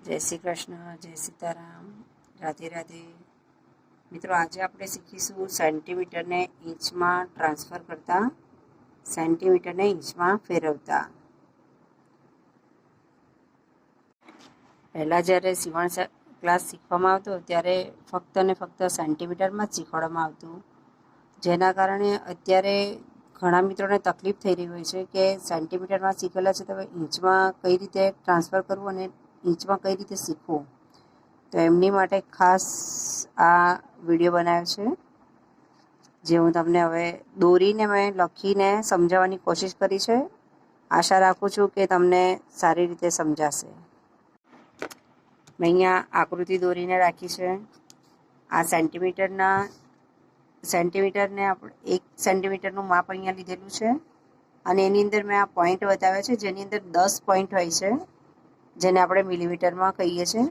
જય શ્રી કૃષ્ણ, જય સીતારામ, રાધે રાધે. મિત્રો, આજે આપણે શીખીશું સેન્ટીમીટરને ઇંચમાં ટ્રાન્સફર કરતા, સેન્ટીમીટરને ઇંચમાં ફેરવતા. પહેલાં જ્યારે સીવણ ક્લાસ શીખવામાં આવતો ત્યારે ફક્ત ને ફક્ત સેન્ટીમીટરમાં જ શીખવાડવામાં આવતું, જેના કારણે અત્યારે ઘણા મિત્રોને તકલીફ થઈ રહી હોય છે કે સેન્ટીમીટરમાં શીખેલા છે તો હવે ઇંચમાં કઈ રીતે ટ્રાન્સફર કરવું અને ઇંચમાં કઈ રીતે શીખવું. તો એમની માટે ખાસ આ વિડીયો બનાવ્યો છે, જે હું તમને હવે દોરીને મેં લખીને સમજાવવાની કોશિશ કરી છે. આશા રાખું છું કે તમને સારી રીતે સમજાશે. મેં અહીંયા આકૃતિ દોરીને રાખી છે. આ સેન્ટીમીટરને આપણે 1 સેન્ટીમીટરનું માપ અહીંયા લીધેલું છે અને એની અંદર મેં આ પોઈન્ટ બતાવ્યા છે, જેની અંદર 10 પોઈન્ટ હોય છે, જેને આપણે મિલીમીટરમાં કહીએ છીએ.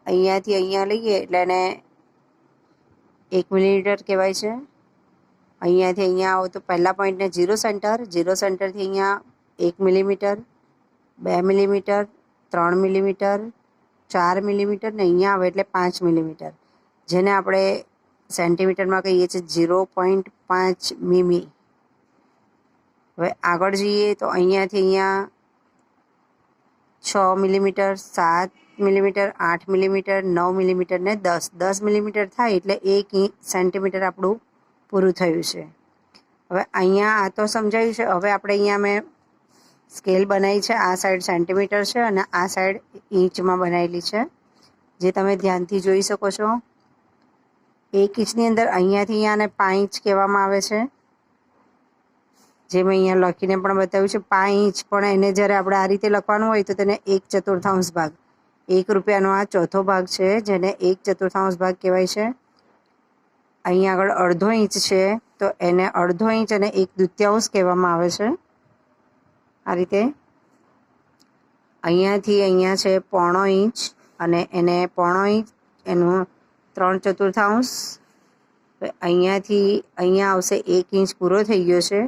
અહીંયાથી અહીંયા લઈએ એટલે એને 1 મિલીમીટર કહેવાય છે. અહીંયાથી અહીંયા આવો તો પહેલા પોઈન્ટને 0 સેન્ટરથી અહીંયા 1 મિલીમીટર, 2 મિલીમીટર, 3 મિલીમીટર, 4 મિલીમીટર ને અહીંયા આવે એટલે 5 મિલીમીટર, જેને આપણે સેન્ટીમીટરમાં કહીએ છીએ 0.5 મીમી. હવે આગળ જઈએ તો અહીંયાથી અહીંયા 6 મિલીમીટર, 7 મિલીમીટર, 8 મિલીમીટર, 9 મિલીમીટર ને 10 મિલીમીટર થાય એટલે 1 સેન્ટીમીટર આપણું પૂરું થયું છે. હવે અહીંયા આ તો સમજાયું છે. હવે આપણે અહીંયા મેં સ્કેલ બનાવી છે. આ સાઈડ સેન્ટીમીટર છે અને આ સાઈડ ઇંચમાં બનાવેલી છે, જે તમે ધ્યાનથી જોઈ શકો છો. 1 ઇંચની અંદર અહીંયાથી અહીંયાને 5 ઇંચ કહેવામાં આવે છે, જે મેં અહીંયા લખીને પણ બતાવ્યું છે. 5 ઇંચ, પણ એને જ્યારે આપણે આ રીતે લખવાનું હોય તો તેને 1/4 ભાગ, 1 રૂપિયાનો આ ચોથો ભાગ છે, જેને 1/4 ભાગ કહેવાય છે. અહીંયા આગળ અડધો ઇંચ છે તો એને અડધો ઇંચ અને 1/2 કહેવામાં આવે છે. આ રીતે અહીંયાથી અહીંયા છે 0.5 ઇંચ અને એને 0.5 ઇંચ, એનું 3/4. અહીંયાથી અહીંયા આવશે 1 ઇંચ પૂરો થઈ ગયો છે.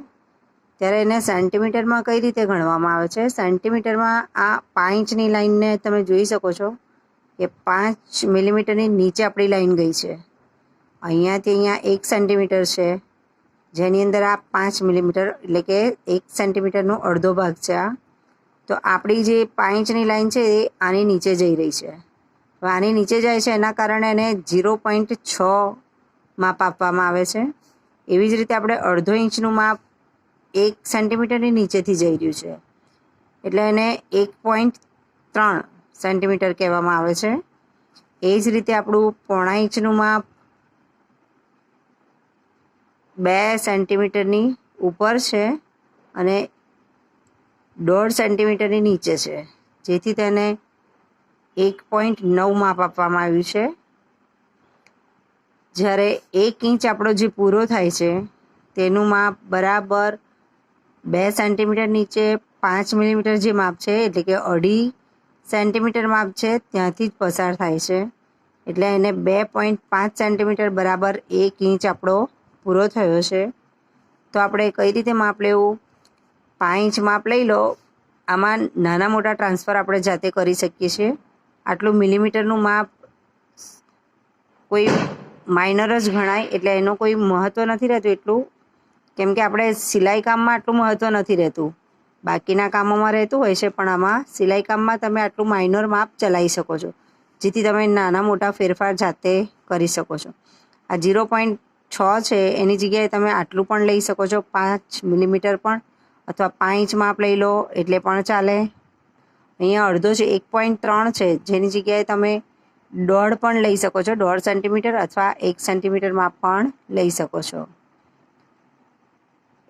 ત્યારે એને સેન્ટીમીટરમાં કઈ રીતે ગણવામાં આવે છે? સેન્ટીમીટરમાં આ 5 ઇંચની લાઈનને તમે જોઈ શકો છો કે 5 મિલીમીટરની નીચે આપણી લાઈન ગઈ છે. અહીંયાથી અહીંયા 1 સેન્ટીમીટર છે, જેની અંદર આ 5 મિલીમીટર એટલે કે 1 સેન્ટીમીટરનો અડધો ભાગ છે આ. તો આપણી જે 5 ઇંચની લાઈન છે એ આની નીચે જઈ રહી છે. હવે આની નીચે જાય છે એના કારણે એને 0.6 માપ આપવામાં આવે છે. એવી જ રીતે આપણે અડધો ઇંચનું માપ 1 સેન્ટીમીટરની નીચેથી જઈ રહ્યું છે એટલે એને 1.3 સેન્ટીમીટર કહેવામાં આવે છે. એ જ રીતે આપણું 0.5 ઇંચનું માપ 2 સેન્ટીમીટરની ઉપર છે અને 1.5 સેન્ટીમીટરની નીચે છે, જેથી તેને 1.9 માપ આપવામાં આવ્યું છે. જ્યારે 1 ઇંચ આપણો જે પૂરો થાય છે તેનું માપ બરાબર 2 સેન્ટીમીટર નીચે 5 મિલીમીટર જે માપ છે, એટલે કે 2.5 સેન્ટીમીટર માપ છે, ત્યાંથી જ પસાર થાય છે. એટલે એને 2.5 સેન્ટીમીટર બરાબર 1 ઇંચ આપણો પૂરો થયો છે. તો આપણે કઈ રીતે માપ લેવું? 5 ઇંચ માપ લઈ લો. આમાં નાના મોટા ટ્રાન્સફર આપણે જાતે કરી શકીએ છીએ. આટલું મિલીમીટરનું માપ કોઈ માઇનર જ ગણાય, એટલે એનું કોઈ મહત્ત્વ નથી રહેતું એટલું, કેમ કે આપણે સિલાઈ કામમાં આટલું મહત્ત્વ નથી રહેતું. બાકીના કામોમાં રહેતું હોય છે, પણ આમાં સિલાઈ કામમાં તમે આટલું માઇનર માપ ચલાવી શકો છો, જેથી તમે નાના મોટા ફેરફાર જાતે કરી શકો છો. આ 0.6 છે, એની જગ્યાએ તમે આટલું પણ લઈ શકો છો, 5 મિલીમીટર પણ, અથવા 5 ઇંચ માપ લઈ લો એટલે પણ ચાલે. અહીંયા અડધો છે 1.3 છે, જેની જગ્યાએ તમે 1.5 પણ લઈ શકો છો, 1.5 સેન્ટીમીટર અથવા 1 સેન્ટીમીટર માપ પણ લઈ શકો છો.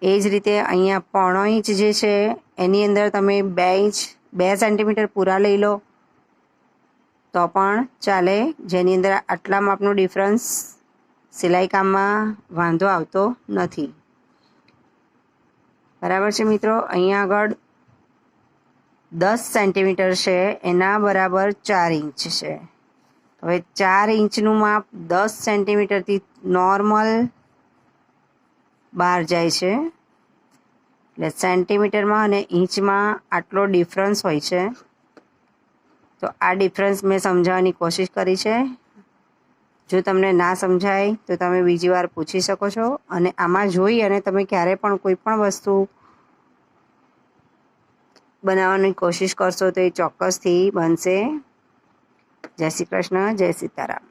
એ જ રીતે અહીંયા 0.5 ઇંચ જે છે એની અંદર તમે 2 સેન્ટીમીટર પૂરા લઈ લો તો પણ ચાલે, જેની અંદર આટલા માપનો ડિફરન્સ સિલાઈ કામમાં વાંધો આવતો નથી. બરાબર છે મિત્રો? અહીંયા આગળ 10 સેન્ટીમીટર છે, એના બરાબર 4 ઇંચ છે. હવે 4 ઇંચનું માપ 10 સેન્ટીમીટરથી નોર્મલ બહાર જાય છે, એટલે સેન્ટીમીટરમાં અને ઇંચમાં આટલો ડિફરન્સ હોય છે. તો આ ડિફરન્સ મેં સમજાવવાની કોશિશ કરી છે. જો તમને ના સમજાય તો તમે બીજી વાર પૂછી શકો છો, અને આમાં જોઈ અને તમે ક્યારે પણ કોઈ પણ વસ્તુ બનાવવાની કોશિશ કરશો તો એ ચોક્કસથી બનશે. જય શ્રી કૃષ્ણ, જય સીતારામ.